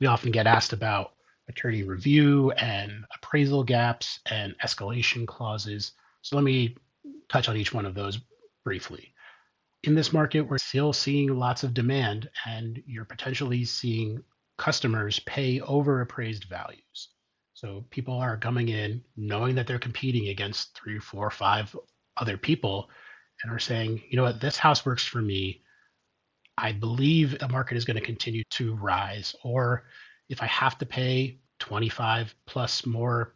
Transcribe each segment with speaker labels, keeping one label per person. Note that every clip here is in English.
Speaker 1: We often get asked about attorney review and appraisal gaps and escalation clauses. So let me touch on each one of those briefly. In this market, we're still seeing lots of demand, and you're potentially seeing customers pay over appraised values. So people are coming in knowing that they're competing against three, four, five other people and are saying, you know what, this house works for me. I believe the market is going to continue to rise. Or if I have to pay 25 plus more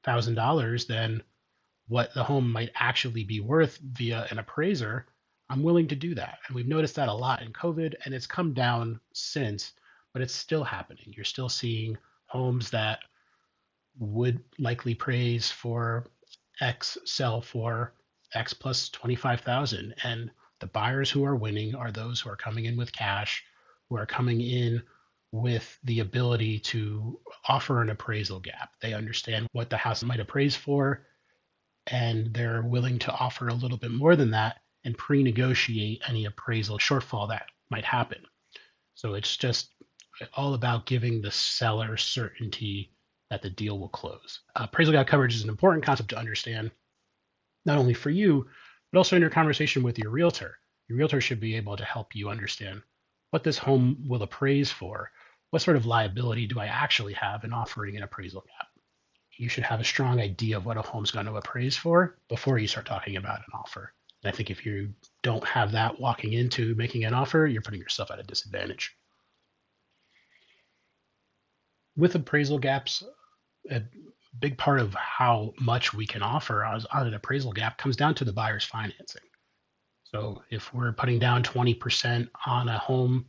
Speaker 1: $1,000 than what the home might actually be worth via an appraiser, I'm willing to do that. And we've noticed that a lot in COVID, and it's come down since, but it's still happening. You're still seeing homes that would likely praise for X sell for X plus 25,000. And the buyers who are winning are those who are coming in with cash, who are coming in with the ability to offer an appraisal gap. They understand what the house might appraise for, and they're willing to offer a little bit more than that and pre-negotiate any appraisal shortfall that might happen. So it's just all about giving the seller certainty that the deal will close. Appraisal gap coverage is an important concept to understand, not only for you, but also in your conversation with your realtor. Your realtor should be able to help you understand what this home will appraise for. What sort of liability do I actually have in offering an appraisal gap? You should have a strong idea of what a home's going to appraise for before you start talking about an offer. And I think if you don't have that walking into making an offer, you're putting yourself at a disadvantage. With appraisal gaps, a big part of how much we can offer on an appraisal gap comes down to the buyer's financing. So if we're putting down 20% on a home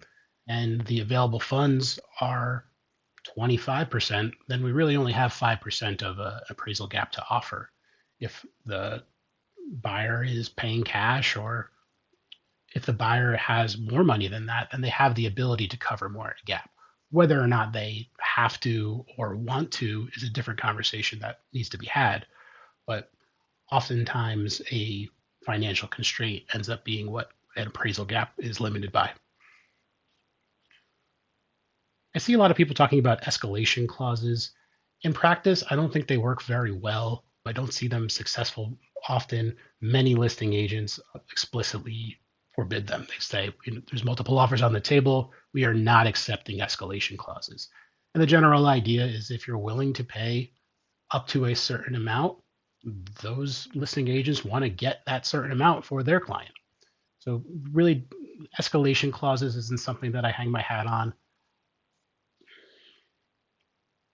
Speaker 1: and the available funds are 25%, then we really only have 5% of an appraisal gap to offer. If the buyer is paying cash, or if the buyer has more money than that, then they have the ability to cover more in a gap. Whether or not they have to or want to is a different conversation that needs to be had. But oftentimes a financial constraint ends up being what an appraisal gap is limited by. I see a lot of people talking about escalation clauses. In practice, I don't think they work very well. I don't see them successful often. Many listing agents explicitly forbid them. They say, there's multiple offers on the table. We are not accepting escalation clauses. And the general idea is if you're willing to pay up to a certain amount, those listing agents want to get that certain amount for their client. So really, escalation clauses isn't something that I hang my hat on.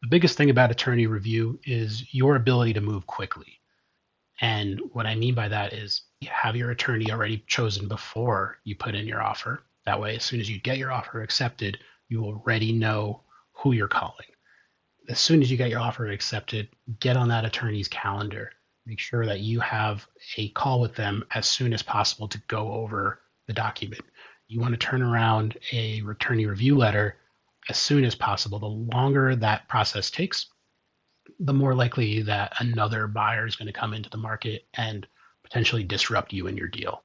Speaker 1: The biggest thing about attorney review is your ability to move quickly. And what I mean by that is you have your attorney already chosen before you put in your offer. That way, as soon as you get your offer accepted, you already know who you're calling. As soon as you get your offer accepted, get on that attorney's calendar. Make sure that you have a call with them as soon as possible to go over the document. You want to turn around a attorney review letter as soon as possible. The longer that process takes, the more likely that another buyer is going to come into the market and potentially disrupt you in your deal.